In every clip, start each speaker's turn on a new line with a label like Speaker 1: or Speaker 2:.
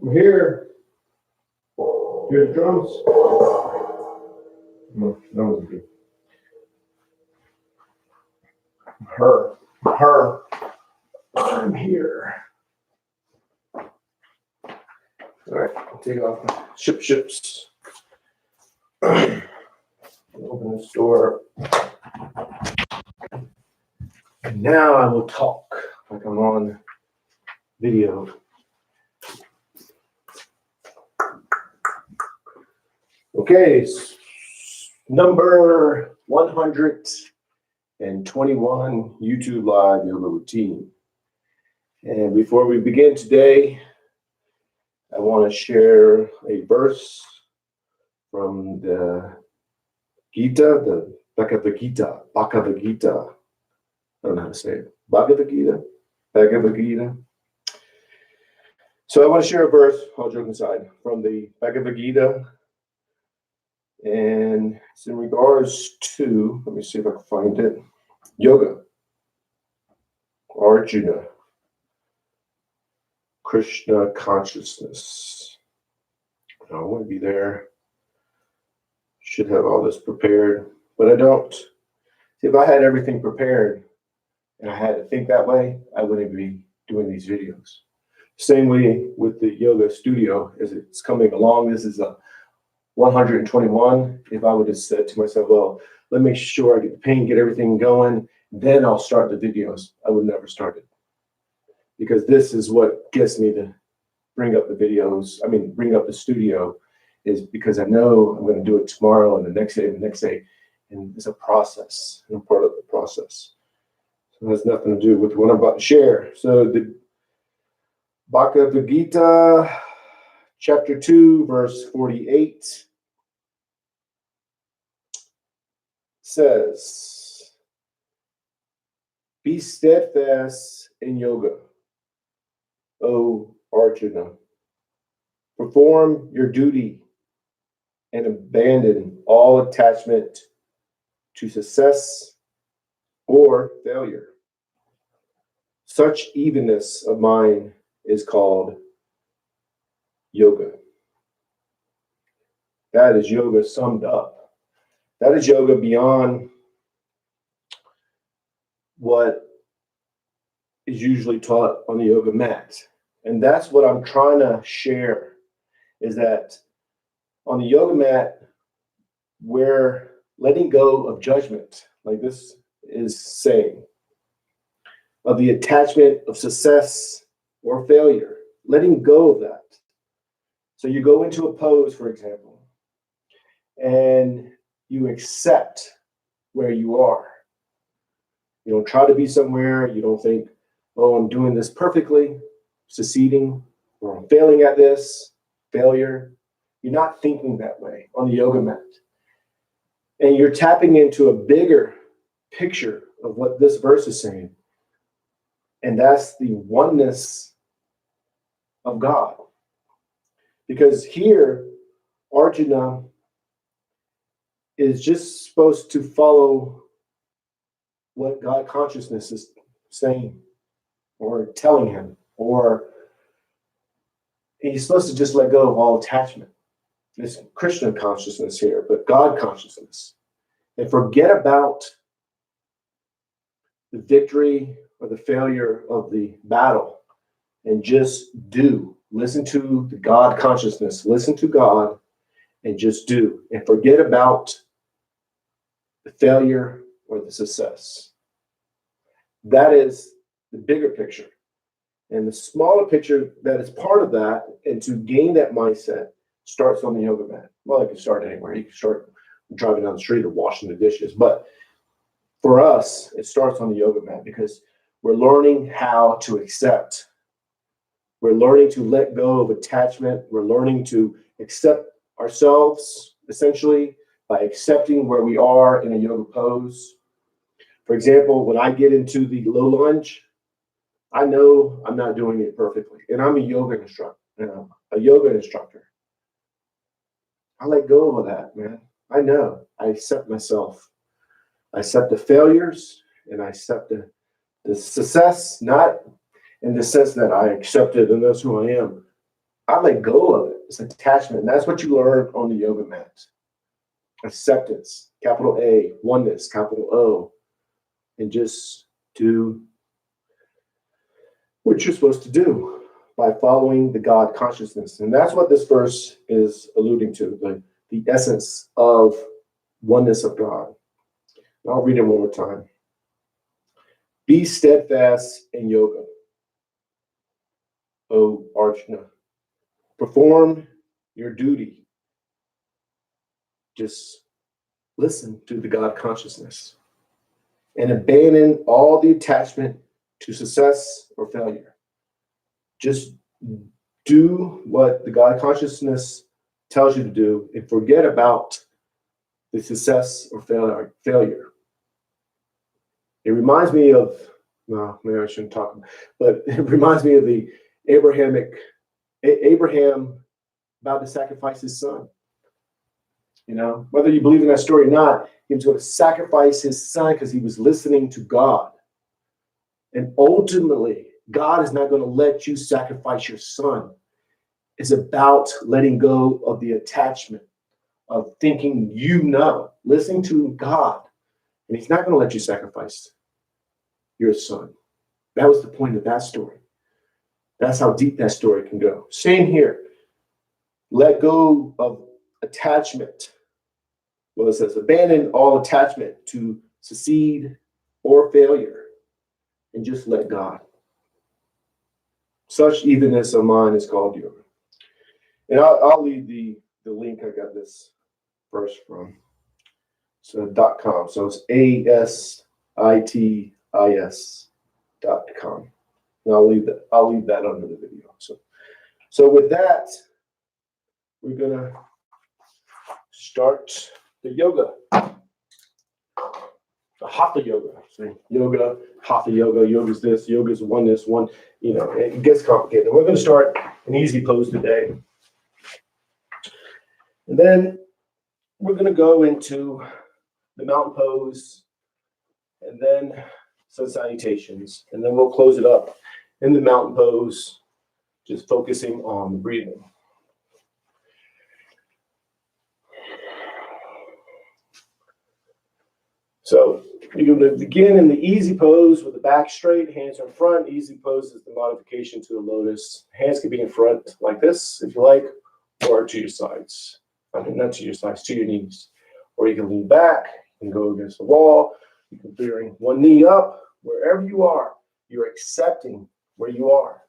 Speaker 1: We're here. Hear the drums? No, that wasn't good. Her. I'm here. All right, I'll take off my ships. Open this door. And now I will talk like I'm on video. Okay, number 121 YouTube Live Yoga Routine. And before we begin today, I want to share a verse from the Gita, the Bhagavad Gita. I don't know how to say it. Bhagavad Gita. So I want to share a verse, all joking aside, from the Bhagavad Gita. And it's in regards to, let me see if I can find it, yoga, Arjuna, Krishna consciousness. I want to be there. Should have all this prepared, but I don't. See, if I had everything prepared and I had to think that way, I wouldn't be doing these videos. Same way with the yoga studio as it's coming along. This is a 121. If I would have said to myself, well, let me make sure I get the paint, get everything going, then I'll start the videos, I would never start it. Because this is what gets me to bring up the videos, bring up the studio, is because I know I'm going to do it tomorrow and the next day, and it's a process, and I'm part of the process. So it has nothing to do with what I'm about to share. So the Bhagavad Gita, chapter 2, verse 48 says, be steadfast in yoga, O Arjuna. Perform your duty and abandon all attachment to success or failure. Such evenness of mind is called yoga. That is yoga summed up. That is yoga beyond what is usually taught on the yoga mat. And that's what I'm trying to share, is that on the yoga mat, we're letting go of judgment, like this is saying, of the attachment of success or failure, letting go of that. So you go into a pose, for example, and you accept where you are. You don't try to be somewhere. You don't think, oh, I'm doing this perfectly, succeeding, or I'm failing at this, failure. You're not thinking that way on the yoga mat. And you're tapping into a bigger picture of what this verse is saying. And that's the oneness of God. Because here, Arjuna is just supposed to follow what God consciousness is saying or telling him, or he's supposed to just let go of all attachment. This Krishna consciousness here, but God consciousness, and forget about the victory or the failure of the battle, and just do. Listen to the God consciousness, listen to God, and just do, and forget about the failure or the success. That is the bigger picture. And the smaller picture that is part of that, and to gain that mindset, starts on the yoga mat. Well, you can start anywhere. You can start driving down the street or washing the dishes. But for us, it starts on the yoga mat because we're learning how to accept. We're learning to let go of attachment. We're learning to accept ourselves, essentially, by accepting where we are in a yoga pose. For example, when I get into the low lunge, I know I'm not doing it perfectly. And I'm a yoga instructor. I let go of that, man. I know. I accept myself. I accept the failures, and I accept the success, not in the sense that I accept it and that's who I am. I let go of it. It's attachment. And that's what you learn on the yoga mat. Acceptance, capital A, oneness, capital O, and just do what you're supposed to do by following the God consciousness. And that's what this verse is alluding to, the essence of oneness of God. I'll read it one more time. Be steadfast in yoga, O Arjuna. Perform your duty. Just listen to the God consciousness and abandon all the attachment to success or failure. Just do what the God consciousness tells you to do and forget about the success or failure. It reminds me of, well, maybe I shouldn't talk, but it reminds me of the Abraham about to sacrifice his son. You know, whether you believe in that story or not, he was going to sacrifice his son because he was listening to God. And ultimately, God is not going to let you sacrifice your son. It's about letting go of the attachment of thinking listening to God. And he's not going to let you sacrifice your son. That was the point of that story. That's how deep that story can go. Same here. Let go of attachment. Well, it says, abandon all attachment to succeed or failure and just let God. Such evenness of mind is called yoga. And I'll leave the link. I got this verse from. So .com. So it's ASITIS.com. And I'll leave that under the video. So with that, we're gonna start the yoga. The hatha yoga. See, yoga, hatha yoga, yoga's this, yoga's oneness, it gets complicated. We're gonna start an easy pose today. And then we're gonna go into the mountain pose and then some salutations. And then we'll close it up in the mountain pose, just focusing on the breathing. So you're going to begin in the easy pose with the back straight, hands in front. Easy pose is the modification to the lotus. Hands can be in front like this, if you like, or to your sides. I mean, not to your sides, to your knees. Or you can lean back and go against the wall. You can bring one knee up. Wherever you are, you're accepting where you are.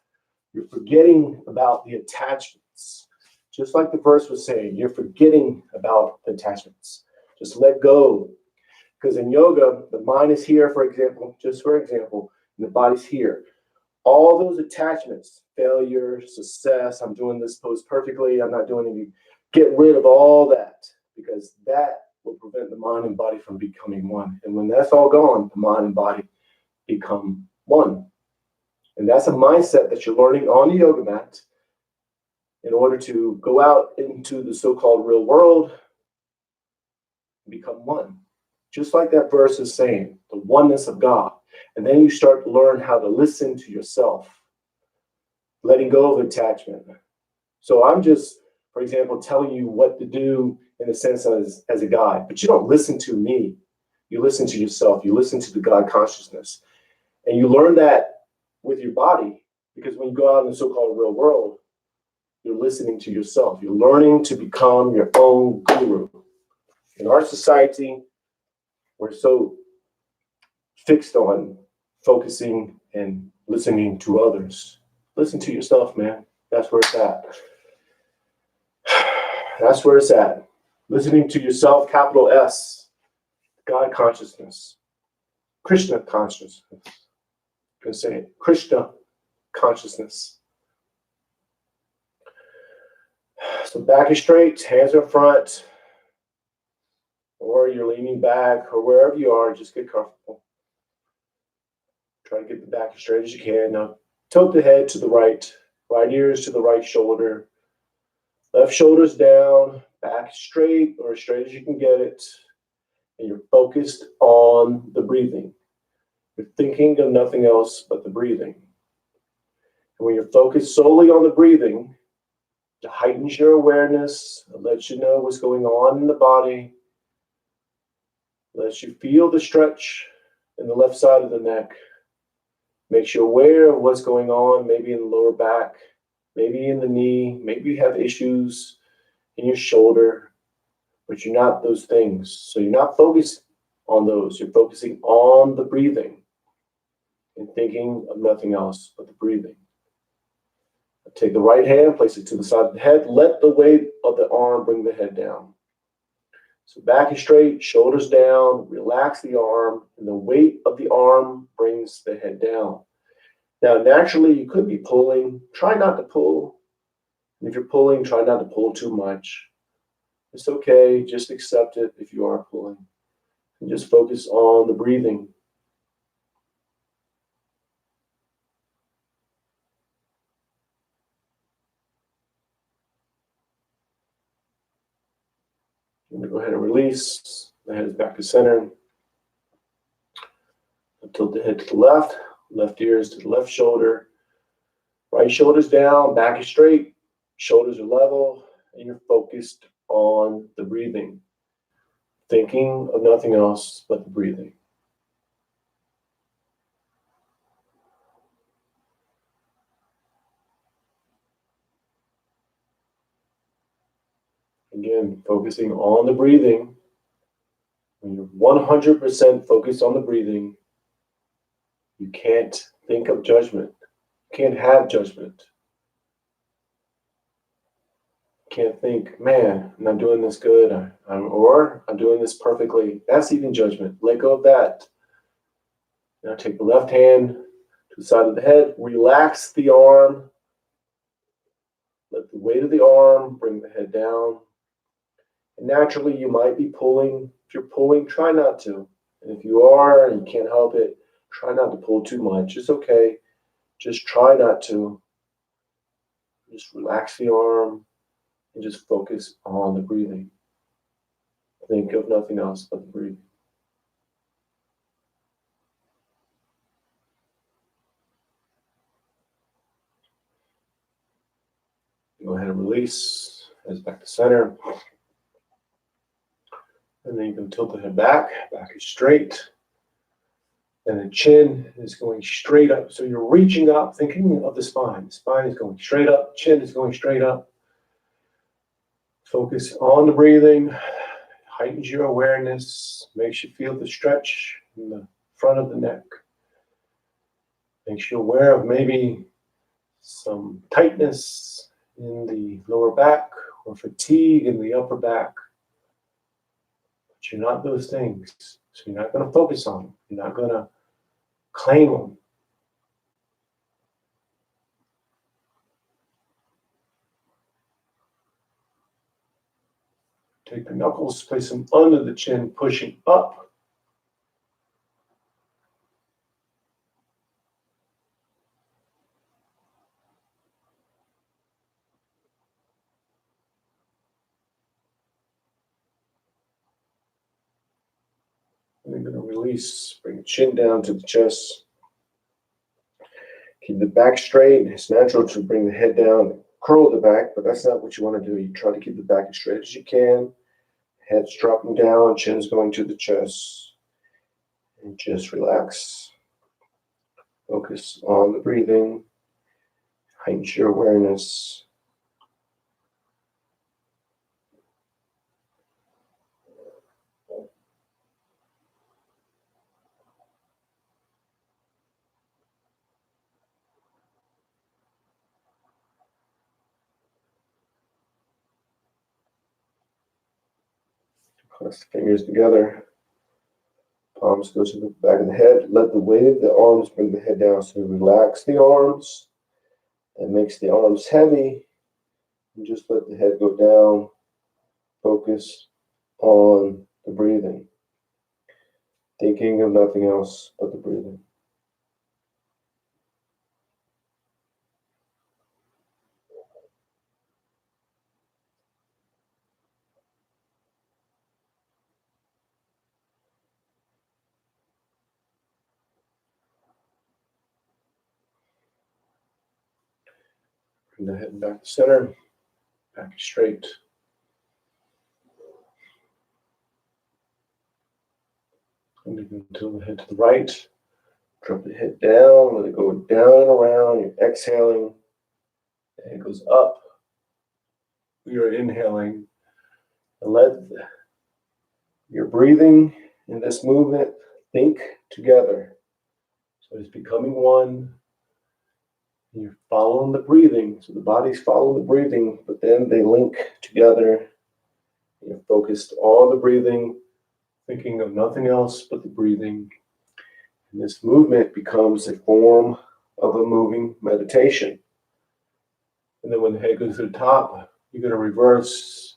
Speaker 1: You're forgetting about the attachments. Just like the verse was saying, you're forgetting about the attachments. Just let go. Because in yoga, the mind is here, for example, and the body's here. All those attachments, failure, success, I'm doing this pose perfectly, I'm not doing anything. Get rid of all that, because that will prevent the mind and body from becoming one. And when that's all gone, the mind and body become one. And that's a mindset that you're learning on the yoga mat in order to go out into the so-called real world and become one. Just like that verse is saying, the oneness of God. And then you start to learn how to listen to yourself, letting go of attachment. So I'm just, for example, telling you what to do in a sense as a guide, but you don't listen to me. You listen to yourself. You listen to the God consciousness. And you learn that with your body, because when you go out in the so-called real world, you're listening to yourself. You're learning to become your own guru. In our society, we're so fixed on focusing and listening to others. Listen to yourself, man. That's where it's at. That's where it's at. Listening to yourself, capital S, God consciousness, Krishna consciousness. You can say it, Krishna consciousness. So back is straight, hands in front, or you're leaning back, or wherever you are, just get comfortable. Try to get the back as straight as you can. Now, tilt the head to the right ears to the right shoulder, left shoulder's down, back straight or as straight as you can get it, and you're focused on the breathing. You're thinking of nothing else but the breathing. And when you're focused solely on the breathing, It heightens your awareness. It lets you know what's going on in the body. It lets you feel the stretch in the left side of the neck. Makes you aware of what's going on, maybe in the lower back, maybe in the knee, maybe you have issues in your shoulder, but you're not those things. So you're not focused on those. You're focusing on the breathing and thinking of nothing else but the breathing. Take the right hand, place it to the side of the head. Let the weight of the arm bring the head down. So back is straight, shoulders down, relax the arm, and the weight of the arm brings the head down. Now, naturally, you could be pulling. Try not to pull. And if you're pulling, try not to pull too much. It's okay. Just accept it if you are pulling. And just focus on the breathing. I'm going to go ahead and release. The head is back to center. Tilt the head to the left. Left ear is to the left shoulder. Right shoulder's down. Back is straight. Shoulders are level. And you're focused on the breathing. Thinking of nothing else but the breathing. Again, focusing on the breathing. When you're 100% focused on the breathing, you can't think of judgment. You can't have judgment. You can't think, man, I'm not doing this good, or I'm doing this perfectly. That's even judgment. Let go of that. Now take the left hand to the side of the head. Relax the arm. Let the weight of the arm bring the head down. And naturally, you might be pulling. If you're pulling, try not to. And if you are and you can't help it, try not to pull too much. It's okay. Just try not to. Just relax the arm and just focus on the breathing. Think of nothing else but the breathing. Go ahead and release. Head back to center. And then you can tilt the head back. Back is straight. And the chin is going straight up. So you're reaching up, thinking of the spine. The spine is going straight up. Chin is going straight up. Focus on the breathing. Heightens your awareness. Makes you feel the stretch in the front of the neck. Makes you aware of maybe some tightness in the lower back or fatigue in the upper back. But you're not those things. So you're not going to focus on them. You're not going to claim them. Take the knuckles, place them under the chin, pushing up. And then going to release, bring the chin down to the chest. Keep the back straight. It's natural to bring the head down, curl the back, but that's not what you want to do. You try to keep the back as straight as you can. Head's dropping down, chin's going to the chest. And just relax. Focus on the breathing. Heightens your awareness. Press the fingers together. Palms go to the back of the head. Let the weight of the arms bring the head down. So relax the arms. That makes the arms heavy. And just let the head go down. Focus on the breathing. Thinking of nothing else but the breathing. Bring the head back to center. back is straight. And you can tilt the head to the right. Drop the head down, let it go down and around. You're exhaling. The head goes up. You're inhaling. And let your breathing in this movement think together. So it's becoming one. You're following the breathing. So the body's following the breathing, but then they link together. You're focused on the breathing, thinking of nothing else but the breathing. And this movement becomes a form of a moving meditation. And then when the head goes to the top, you're going to reverse,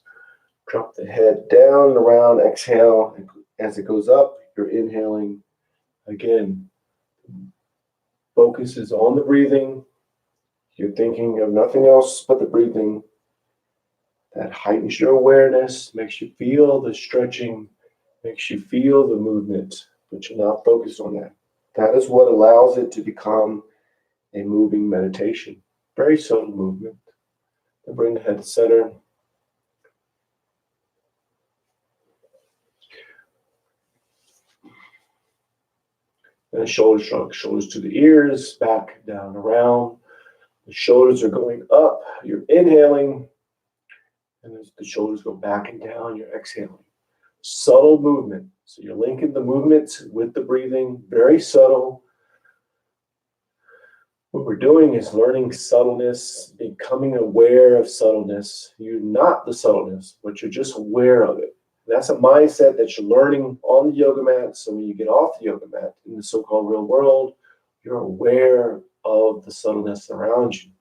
Speaker 1: drop the head down and around, exhale. As it goes up, you're inhaling. Again, focus is on the breathing. You're thinking of nothing else but the breathing. That heightens your awareness, makes you feel the stretching, makes you feel the movement, but you're not focused on that. That is what allows it to become a moving meditation. Very subtle movement. And bring the head to center. And shoulders shrug, shoulders to the ears, back, down, around. The shoulders are going up. You're inhaling. And as the shoulders go back and down, you're exhaling. Subtle movement. So you're linking the movement with the breathing. Very subtle. What we're doing is learning subtleness, becoming aware of subtleness. You're not the subtleness, but you're just aware of it. That's a mindset that you're learning on the yoga mat. So when you get off the yoga mat in the so-called real world, you're aware of the subtleness around you.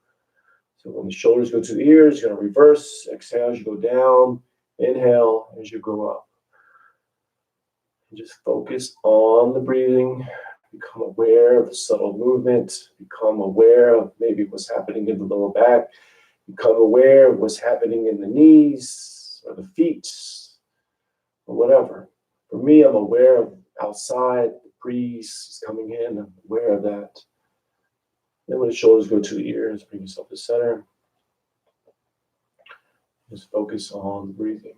Speaker 1: So when the shoulders go to the ears, you're going to reverse. Exhale as you go down. Inhale as you go up. And just focus on the breathing. Become aware of the subtle movement. Become aware of maybe what's happening in the lower back. Become aware of what's happening in the knees or the feet or whatever. For me, I'm aware of outside. The breeze is coming in. I'm aware of that. Then when the shoulders go to the ears, bring yourself to center. Just focus on the breathing.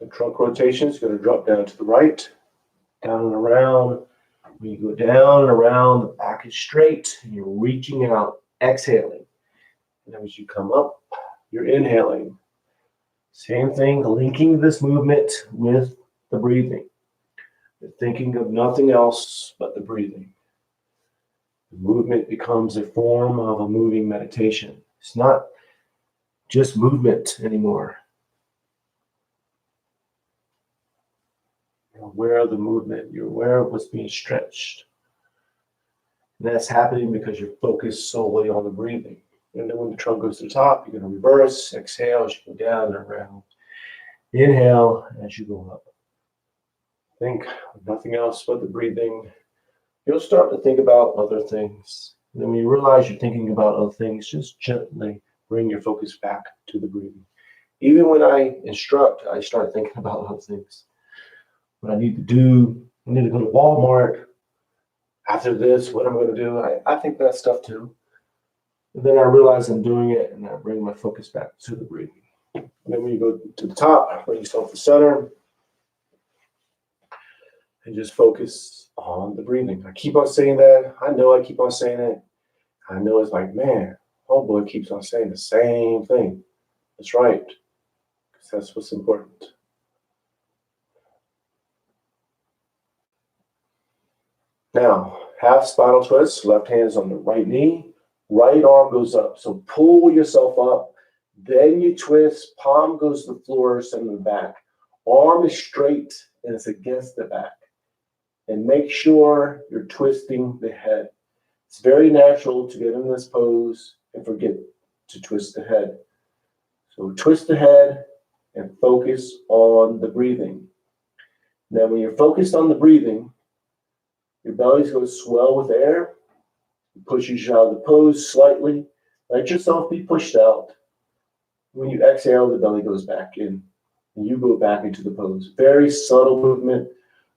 Speaker 1: The trunk rotation is going to drop down to the right, down and around. When you go down and around, the back is straight, and you're reaching out, exhaling. And then as you come up, you're inhaling. Same thing, linking this movement with the breathing. You're thinking of nothing else but the breathing. The movement becomes a form of a moving meditation. It's not just movement anymore. You're aware of the movement. You're aware of what's being stretched. And that's happening because you're focused solely on the breathing. And then when the trunk goes to the top, you're going to reverse, exhale as you go down and around. Inhale as you go up. Think of nothing else but the breathing. You'll start to think about other things. And then when you realize you're thinking about other things, just gently bring your focus back to the breathing. Even when I instruct, I start thinking about other things. What I need to do, I need to go to Walmart. After this, what I'm going to do, I think that stuff too. And then I realize I'm doing it, and I bring my focus back to the breathing. And then when you go to the top, bring yourself to center, and just focus on the breathing. I keep on saying that. I know I keep on saying it. I know it's like, man, homeboy keeps on saying the same thing. That's right, because that's what's important. Now, half spinal twist. Left hand is on the right knee. Right arm goes up. So pull yourself up. Then you twist. Palm goes to the floor, center of the back. Arm is straight and it's against the back. And make sure you're twisting the head. It's very natural to get in this pose and forget to twist the head. So twist the head and focus on the breathing. Now, when you're focused on the breathing, your belly's going to swell with air. It pushes you out of the pose slightly. Let yourself be pushed out. When you exhale, the belly goes back in. And you go back into the pose. Very subtle movement.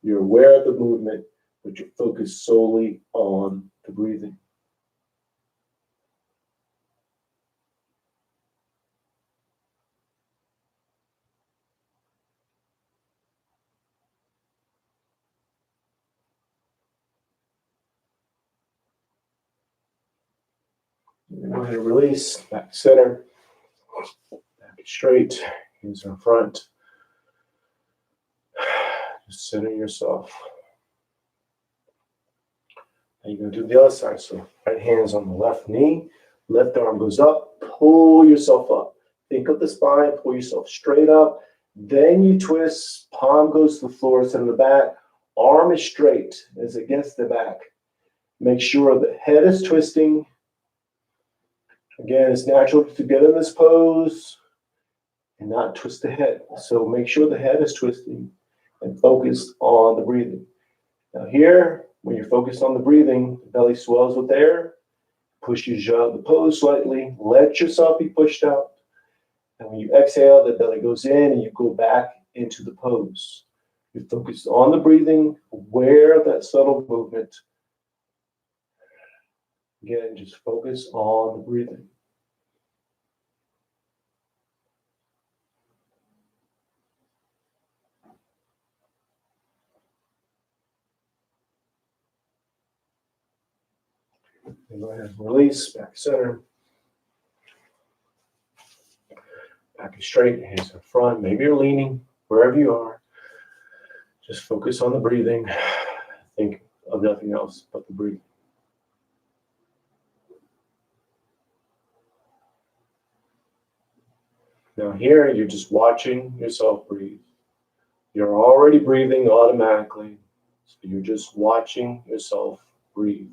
Speaker 1: You're aware of the movement, but you're focused solely on the breathing. Go ahead and release, back to center, back straight, hands in front. Just center yourself. Now you're going to do the other side. So right hand's on the left knee, left arm goes up, pull yourself up. Think of the spine, pull yourself straight up. Then you twist, palm goes to the floor, center the back, arm is straight, is against the back. Make sure the head is twisting. Again, it's natural to get in this pose and not twist the head. So make sure the head is twisting and focus on the breathing. Now here, when you're focused on the breathing, the belly swells with air, pushes you out of the pose slightly, let yourself be pushed out. And when you exhale, the belly goes in and you go back into the pose. You focus on the breathing, aware of that subtle movement. Again, just focus on the breathing. And go ahead and release, back center. Back is straight, hands in front. Maybe you're leaning, wherever you are. Just focus on the breathing. Think of nothing else but the breathing. Now here, you're just watching yourself breathe. You're already breathing automatically, so you're just watching yourself breathe.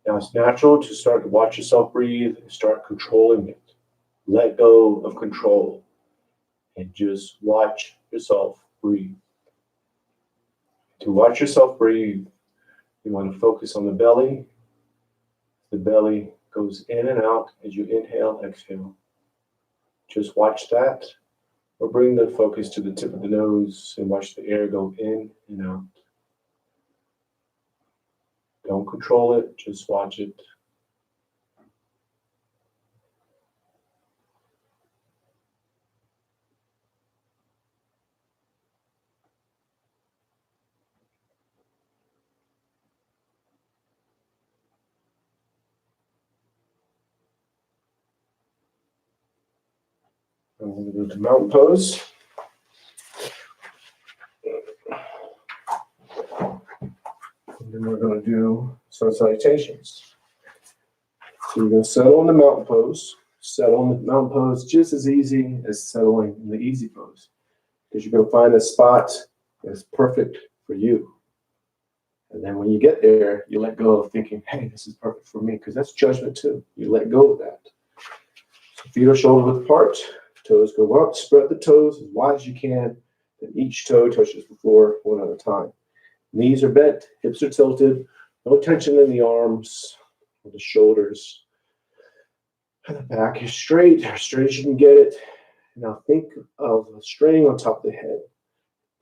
Speaker 1: Now it's natural to start to watch yourself breathe and start controlling it. Let go of control and just watch yourself breathe. To watch yourself breathe, you want to focus on the belly. The belly goes in and out as you inhale, exhale. Just watch that, or bring the focus to the tip of the nose and watch the air go in and out. Don't control it, just watch it. I'm going to go to mountain pose. And then we're going to do sun salutations. So you're going to settle in the mountain pose. Settle in the mountain pose just as easy as settling in the easy pose. Because you're going to find a spot that's perfect for you. And then when you get there, you let go of thinking, hey, this is perfect for me. Because that's judgment too. You let go of that. So feet are shoulder width apart. Toes go up. Spread the toes as wide as you can. Then each toe touches the floor one at a time. Knees are bent. Hips are tilted. No tension in the arms or the shoulders. And the back is straight as you can get it. Now think of a string on top of the head.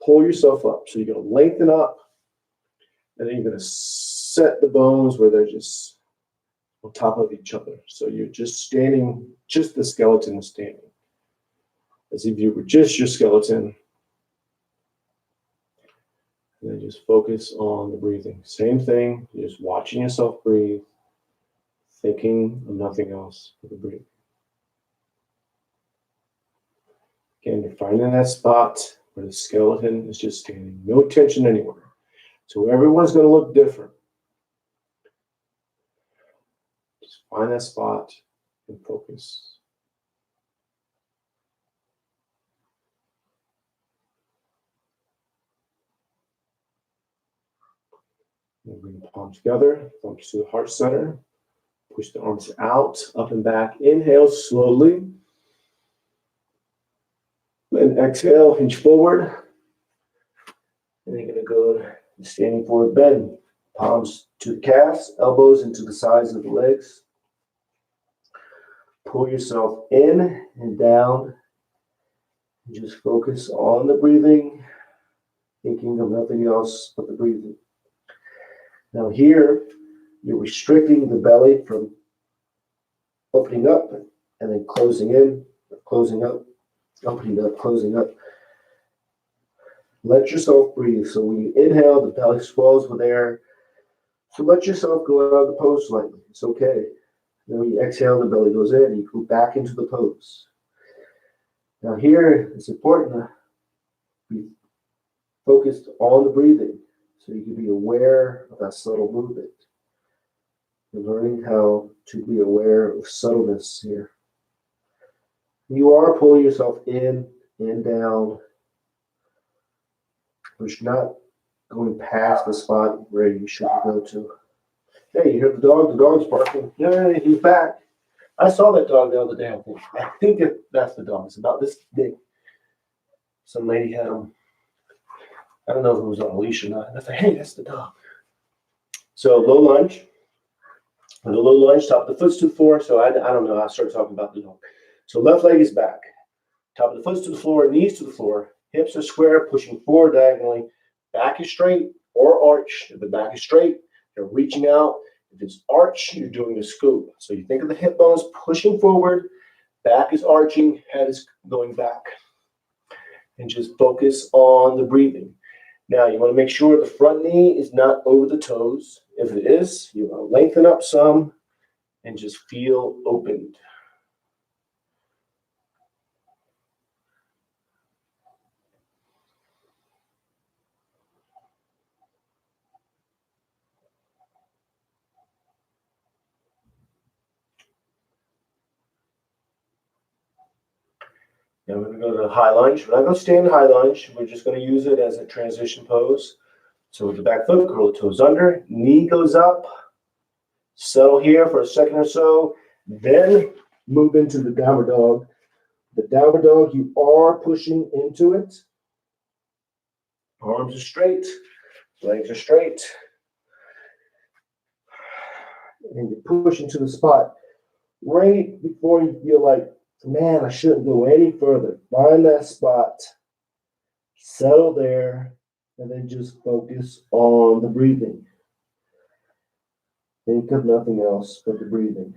Speaker 1: Pull yourself up. So you're going to lengthen up. And then you're going to set the bones where they're just on top of each other. So you're just standing, just the skeleton is standing. As if you were just your skeleton. And then just focus on the breathing. Same thing, you're just watching yourself breathe, thinking of nothing else but the breathing. Again, you're finding that spot where the skeleton is just standing. No tension anywhere. So everyone's going to look different. Just find that spot and focus. And bring the palms together, thumbs to the heart center. Push the arms out, up and back. Inhale slowly. And exhale, hinge forward. And then you're going to go to standing forward bend. Palms to the calves, elbows into the sides of the legs. Pull yourself in and down. And just focus on the breathing, thinking of nothing else but the breathing. Now here, you're restricting the belly from opening up and then closing in, closing up, opening up, closing up. Let yourself breathe. So when you inhale, the belly swells with air. So let yourself go out of the pose slightly. It's okay. Then when you exhale, the belly goes in, and you go back into the pose. Now here, it's important to be focused on the breathing, so you can be aware of that subtle movement. You're learning how to be aware of subtleness here. You are pulling yourself in and down, but you're not going past the spot where you should go to. Hey, you hear the dog? The dog's barking. Yeah, he's back. I saw that dog the other day, I think. I think that's the dog. It's about this big. Some lady had him. I don't know if it was on a leash or not. I thought, hey, that's the dog. So low lunge. And the low lunge, top of the foot's to the floor. So I don't know. I started talking about the dog. So left leg is back. Top of the foot's to the floor, knees to the floor. Hips are square, pushing forward diagonally. Back is straight or arch. If the back is straight, you're reaching out. If it's arch, you're doing a scoop. So you think of the hip bones pushing forward. Back is arching, head is going back. And just focus on the breathing. Now, you want to make sure the front knee is not over the toes. If it is, you want to lengthen up some and just feel opened. Now we're going to go to the high lunge. We're not going to stay in high lunge. We're just going to use it as a transition pose. So with the back foot, curl the toes under, knee goes up. Settle here for a second or so. Then move into the downward dog. The downward dog, you are pushing into it. Arms are straight. Legs are straight. And you push into the spot right before you feel like, man, I shouldn't go any further. Find that spot, settle there, and then just focus on the breathing. Think of nothing else but the breathing.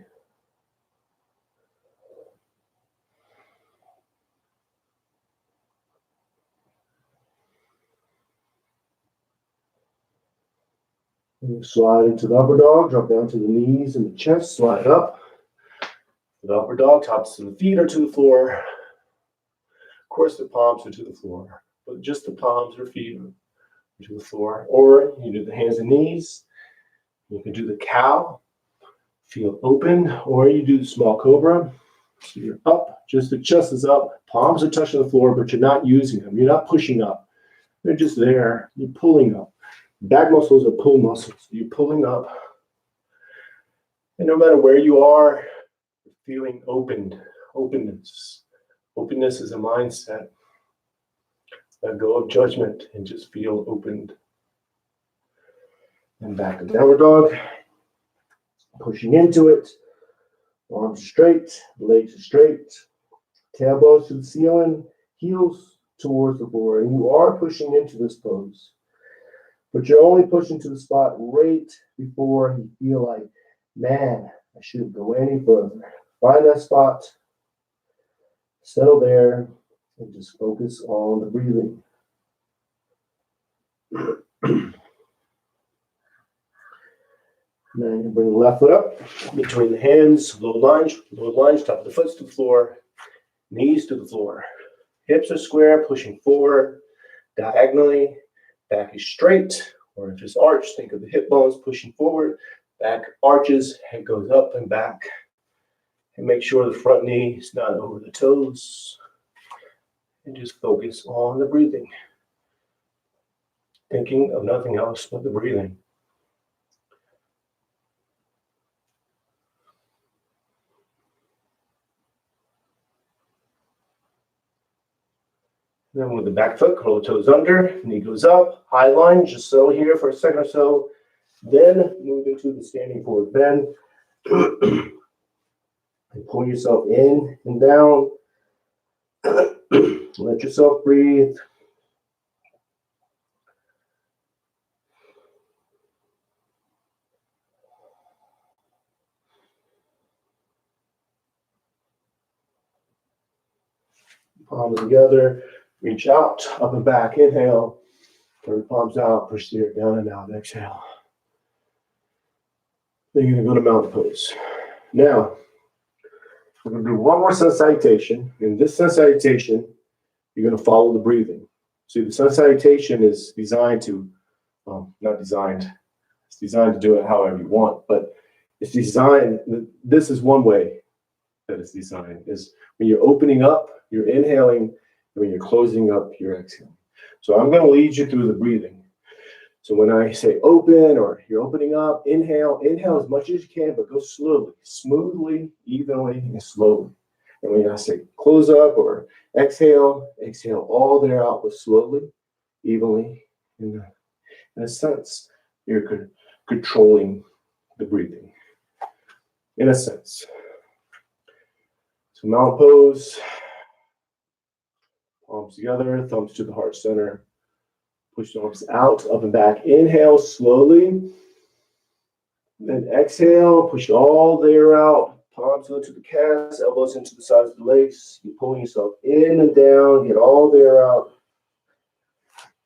Speaker 1: And slide into the upper dog, drop down to the knees and the chest, slide up. The upper dog, tops to the feet or to the floor. Of course, the palms are to the floor, but just the palms or feet are to the floor. Or you do the hands and knees. You can do the cow, feel open, or you do the small cobra. So you're up, just the chest is up, palms are touching the floor, but you're not using them. You're not pushing up. They're just there. You're pulling up. Back muscles are pull muscles. You're pulling up. And no matter where you are, feeling opened, openness. Openness is a mindset. Let go of judgment and just feel opened. And back to downward dog. Pushing into it. Arms straight, legs are straight. Tailbones to the ceiling, heels towards the floor. And you are pushing into this pose. But you're only pushing to the spot right before you feel like, man, I shouldn't go any further. Find that spot, settle there, and just focus on the breathing. Then you bring the left foot up between the hands, low lunge, top of the foot to the floor, knees to the floor. Hips are square, pushing forward, diagonally, back is straight, or if it's arched, think of the hip bones pushing forward, back arches, head goes up and back. And make sure the front knee is not over the toes. And just focus on the breathing. Thinking of nothing else but the breathing. Then with the back foot, curl the toes under, knee goes up, high lunge, just settle here for a second or so. Then move into the standing forward bend. And pull yourself in and down. Let yourself breathe. Palms together. Reach out, up and back. Inhale. Turn the palms out. Push the air down and out. Exhale. Then you're going to go to mountain pose. Now, we're going to do one more sun salutation. In this sun salutation, you're going to follow the breathing. See, the sun salutation is designed to, not designed, it's designed to do it however you want, but it's designed, this is one way that it's designed, is when you're opening up, you're inhaling, and when you're closing up, you're exhaling. So I'm going to lead you through the breathing. So when I say open or you're opening up, inhale as much as you can, but go slowly, smoothly, evenly, and slowly. And when I say close up or exhale all the air out, but slowly, evenly. In a sense, you're controlling the breathing. In a sense. So mountain pose, palms together, thumbs to the heart center. Push the arms out, up and back. Inhale slowly. Then exhale, push all the air out. Palms go to the calves, elbows into the sides of the legs. You're pulling yourself in and down, get all the air out.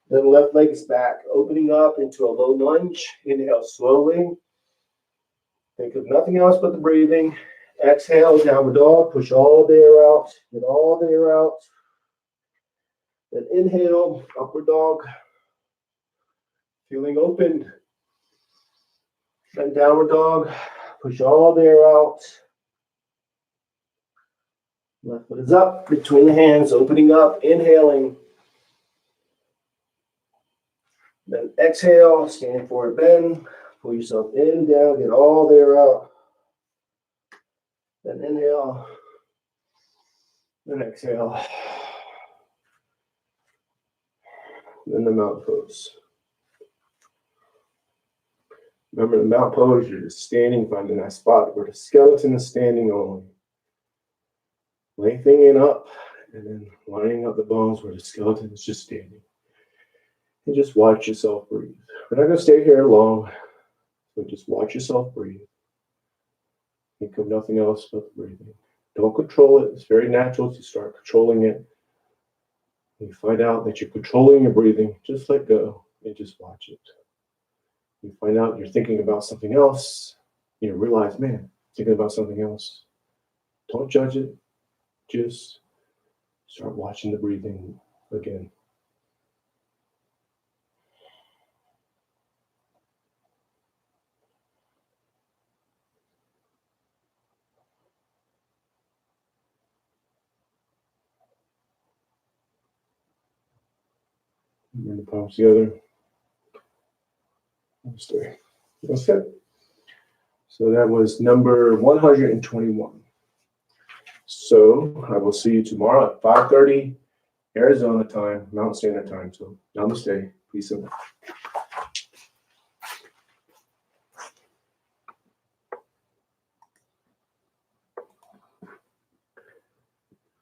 Speaker 1: Then left leg is back, opening up into a low lunge. Inhale slowly. Think of nothing else but the breathing. Exhale, downward dog. Push all the air out. Get all the air out. Then inhale, upward dog. Feeling open. Then downward dog. Push all the air out. Left foot is up, between the hands, opening up, inhaling. Then exhale, stand forward bend. Pull yourself in, down, get all the air out. Then inhale. Then exhale. Then the mountain pose. Remember, the mountain pose, you're just standing, finding that spot where the skeleton is standing only. Lengthening up and then lining up the bones where the skeleton is just standing. And just watch yourself breathe. We're not going to stay here long, but just watch yourself breathe. Think of nothing else but the breathing. Don't control it. It's very natural to start controlling it. When you find out that you're controlling your breathing, just let go and just watch it. You find out you're thinking about something else, you realize, man, thinking about something else. Don't judge it. Just start watching the breathing again. Bring the palms together. Stay. That's it. So that was number 121. So I will see you tomorrow at 5:30 Arizona time, Mountain Standard Time. So namaste. Peace and love.